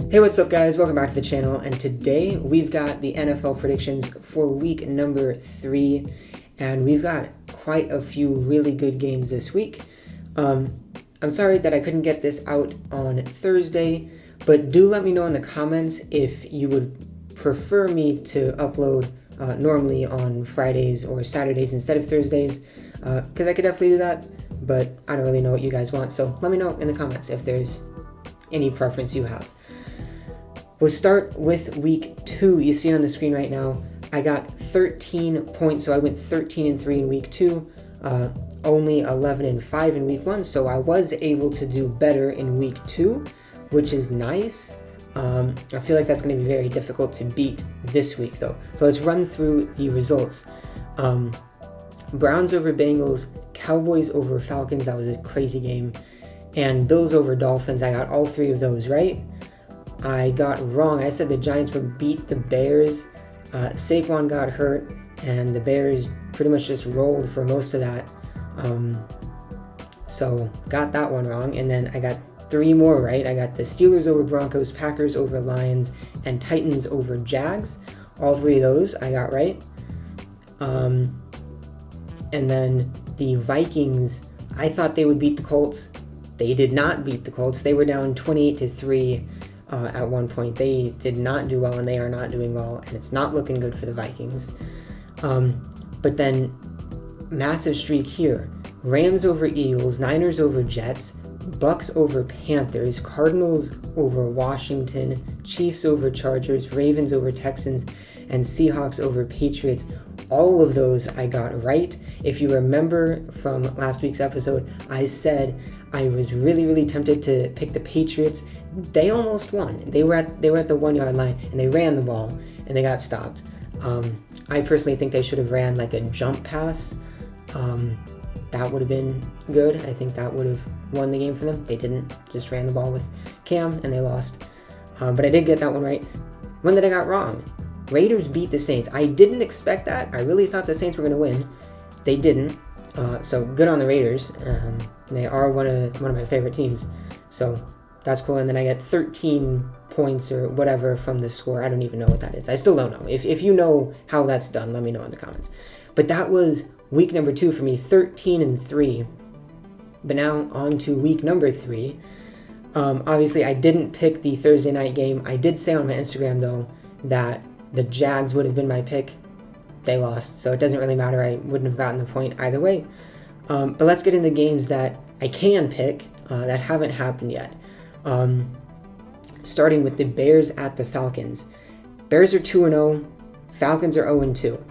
Hey, what's up guys? Welcome back to the channel, and today we've got the NFL predictions for week number 3, and we've got quite a few really good games this week. I'm sorry that I couldn't get this out on Thursday, but do let me know in the comments if you would prefer me to upload normally on Fridays or Saturdays instead of Thursdays, because I could definitely do that, but I don't really know what you guys want, so let me know in the comments if there's any preference you have. We'll start with week 2. You see on the screen right now, I got 13 points, so I went 13-3 in week 2, only 11-5 in week 1, so I was able to do better in week 2, which is nice. I feel like that's going to be very difficult to beat this week, though. So let's run through the results. Browns over Bengals, Cowboys over Falcons, that was a crazy game, and Bills over Dolphins. I got all 3 of those right. I got wrong. I said the Giants would beat the Bears. Saquon got hurt, and the Bears pretty much just rolled for most of that. So got that one wrong, and then I got 3 more right. I got the Steelers over Broncos, Packers over Lions, and Titans over Jags. All 3 of those I got right. And then the Vikings, I thought they would beat the Colts. They did not beat the Colts. They were down 28-3. At one point. They did not do well, and they are not doing well, and it's not looking good for the Vikings. But then, massive streak here. Rams over Eagles, Niners over Jets, Bucks over Panthers, Cardinals over Washington, Chiefs over Chargers, Ravens over Texans, and Seahawks over Patriots. All of those I got right. If you remember from last week's episode, I said I was really tempted to pick the Patriots. They almost won. They were at the 1-yard line, and they ran the ball, and they got stopped. I personally think they should have ran like a jump pass. That would have been good. I think that would have won the game for them. They didn't. Just ran the ball with Cam, and they lost. But I did get that one right. One that I got wrong. Raiders beat the Saints. I didn't expect that. I really thought the Saints were going to win. They didn't. So good on the Raiders. They are one of my favorite teams. So that's cool. And then I get 13 points or whatever from the score. I don't even know what that is. I still don't know. If you know how that's done, let me know in the comments. But that was week number 2 for me, 13-3. But now on to week number 3. Obviously, I didn't pick the Thursday night game. I did say on my Instagram, though, that the Jags would have been my pick. They lost, so it doesn't really matter. I wouldn't have gotten the point either way. But let's get into games that I can pick that haven't happened yet. Starting with the Bears at the Falcons. Bears are 2-0. Falcons are 0-2.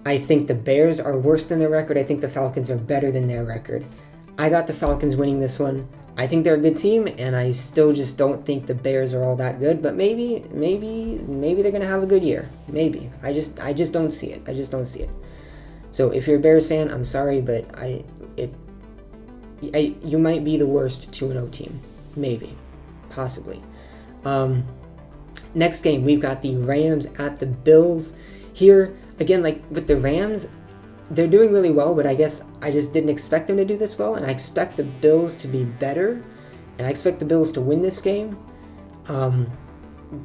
I think the Bears are worse than their record. I think the Falcons are better than their record. I got the Falcons winning this one. I think they're a good team, and I still just don't think the Bears are all that good. But maybe they're gonna have a good year. Maybe. I just don't see it. I just don't see it. So if you're a Bears fan, I'm sorry, but you might be the worst 2-0 team. Maybe. Possibly. Next game, we've got the Rams at the Bills. Here, again, like with the Rams, they're doing really well, but I guess I just didn't expect them to do this well, and I expect the Bills to be better, and I expect the Bills to win this game.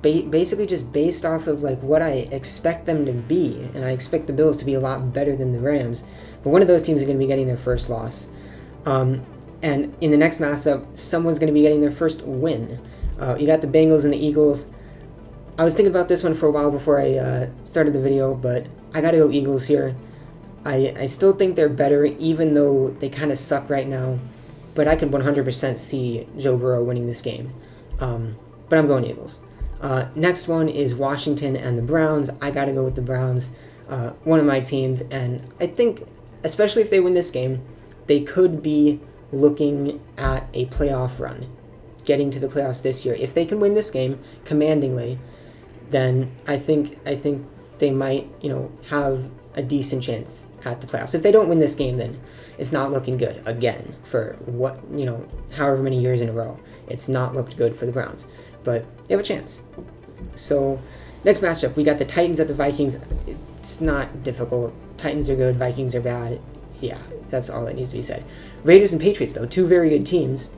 Basically just based off of like what I expect them to be, and I expect the Bills to be a lot better than the Rams, but one of those teams is going to be getting their first loss. And in the next matchup, someone's going to be getting their first win. You got the Bengals and the Eagles. I was thinking about this one for a while before I started the video, but I got to go Eagles here. I still think they're better, even though they kind of suck right now. But I could 100% see Joe Burrow winning this game. But I'm going Eagles. Next one is Washington and the Browns. I got to go with the Browns, one of my teams. And I think, especially if they win this game, they could be looking at a playoff run, getting to the playoffs this year. If they can win this game commandingly, then I think they might, have a decent chance at the playoffs. If they don't win this game, then it's not looking good again for however many years in a row. It's not looked good for the Browns, but they have a chance. So next matchup, we got the Titans at the Vikings. It's not difficult. Titans are good, Vikings are bad. Yeah, that's all that needs to be said. Raiders and Patriots, though, 2 very good teams.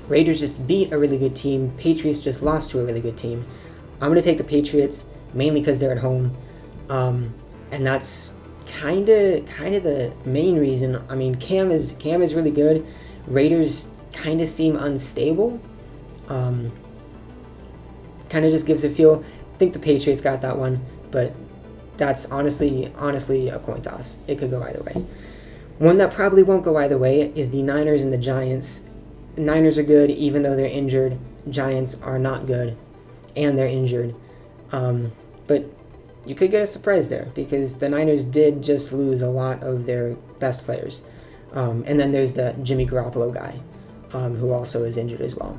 Raiders just beat a really good team. Patriots just lost to a really good team. I'm going to take the Patriots, mainly because they're at home. And that's kind of the main reason. I mean, Cam is really good. Raiders kind of seem unstable. Kind of just gives a feel. I think the Patriots got that one, but that's honestly a coin toss. It could go either way. One that probably won't go either way is the Niners and the Giants. Niners are good even though they're injured. Giants are not good and they're injured. But you could get a surprise there because the Niners did just lose a lot of their best players. And then there's the Jimmy Garoppolo guy, who also is injured as well.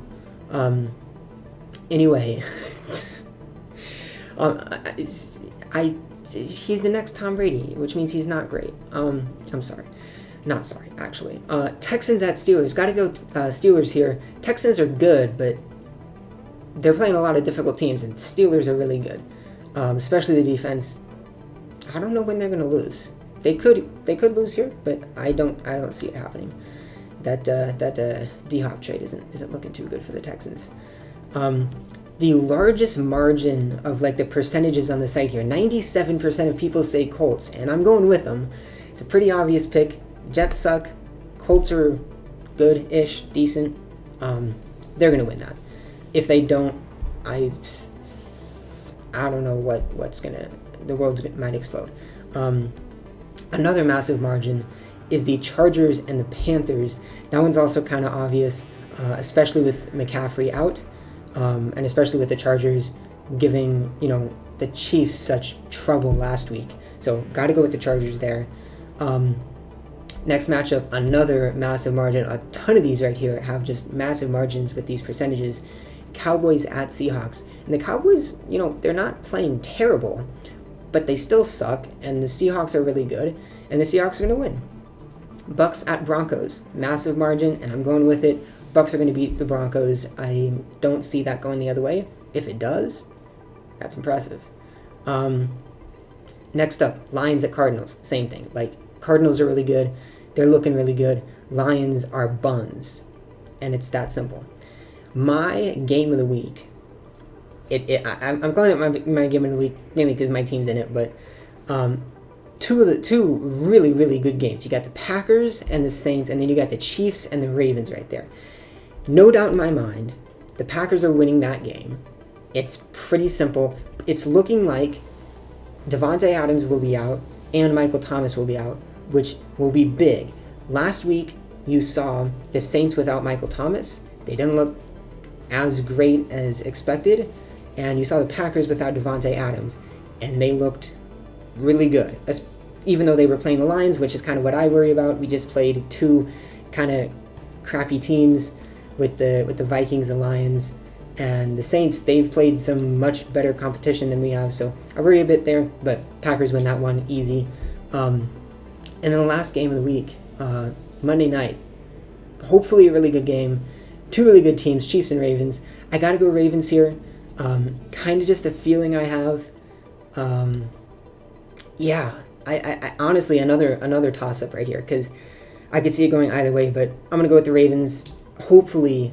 Anyway, he's the next Tom Brady, which means he's not great. I'm sorry. Not sorry, actually. Texans at Steelers. Got to go Steelers here. Texans are good, but they're playing a lot of difficult teams, and Steelers are really good. Especially the defense. I don't know when they're going to lose. They could lose here, but I don't see it happening. That D-Hop trade isn't looking too good for the Texans. The largest margin of like the percentages on the site here, 97% of people say Colts, and I'm going with them. It's a pretty obvious pick. Jets suck. Colts are good-ish, decent. They're gonna win that. If they don't, I don't know what's gonna. The world might explode. Another massive margin is the Chargers and the Panthers. That one's also kind of obvious, especially with McCaffrey out, and especially with the Chargers giving the Chiefs such trouble last week. So got to go with the Chargers there. Next matchup, another massive margin. A ton of these right here have just massive margins with these percentages. Cowboys at Seahawks. And the Cowboys, they're not playing terrible, but they still suck, and the Seahawks are really good, and the Seahawks are going to win. Bucks at Broncos. Massive margin, and I'm going with it. Bucks are going to beat the Broncos. I don't see that going the other way. If it does, that's impressive. Next up, Lions at Cardinals. Same thing. Cardinals are really good. They're looking really good. Lions are buns. And it's that simple. My game of the week, I'm calling it my game of the week mainly because my team's in it, but two really, really good games. You got the Packers and the Saints, and then you got the Chiefs and the Ravens right there. No doubt in my mind, the Packers are winning that game. It's pretty simple. It's looking like Devontae Adams will be out and Michael Thomas will be out, which will be big. Last week, you saw the Saints without Michael Thomas. They didn't look as great as expected. And you saw the Packers without Devontae Adams, and they looked really good. Even though they were playing the Lions, which is kind of what I worry about. We just played two kind of crappy teams with the Vikings and Lions. And the Saints, they've played some much better competition than we have, so I worry a bit there, but Packers win that one easy. And then the last game of the week, Monday night, hopefully a really good game. Two really good teams, Chiefs and Ravens. I got to go Ravens here. Kind of just a feeling I have. I honestly, another toss-up right here, because I could see it going either way, but I'm going to go with the Ravens. Hopefully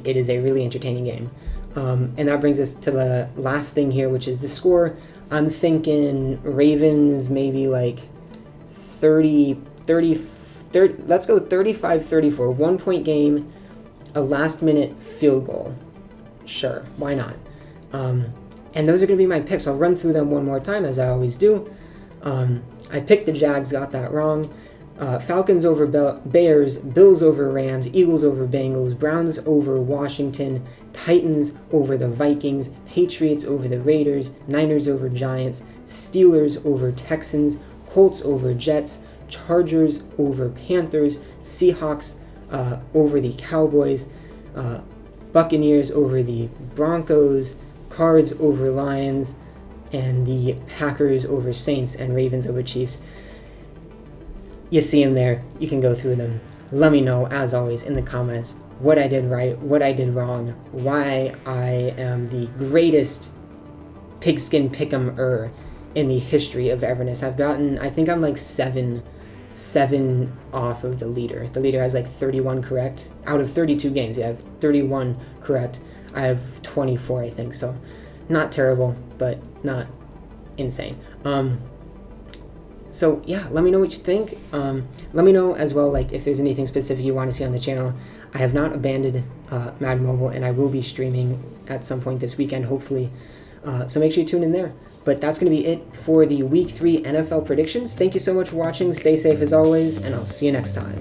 it is a really entertaining game. And that brings us to the last thing here, which is the score. I'm thinking Ravens maybe 30, let's go 35-34, 1-point game, a last-minute field goal. Sure, why not? And those are going to be my picks. I'll run through them one more time, as I always do. I picked the Jags, got that wrong. Falcons over Bears, Bills over Rams, Eagles over Bengals, Browns over Washington, Titans over the Vikings, Patriots over the Raiders, Niners over Giants, Steelers over Texans, Colts over Jets, Chargers over Panthers, Seahawks over the Cowboys, Buccaneers over the Broncos, Cards over Lions, and the Packers over Saints, and Ravens over Chiefs. You see them there. You can go through them. Let me know, as always, in the comments what I did right, what I did wrong, why I am the greatest pigskin pick'em-er in the history of Everness. I think I'm 7 7 off of the leader. The leader has like 31 correct out of 32 games. You have 31 correct. I have 24, I think. So not terrible, but not insane. So yeah, let me know what you think. Let me know as well, like if there's anything specific you want to see on the channel. I have not abandoned Madden Mobile, and I will be streaming at some point this weekend, hopefully. So make sure you tune in there. But that's going to be it for the Week 3 NFL predictions. Thank you so much for watching. Stay safe as always, and I'll see you next time.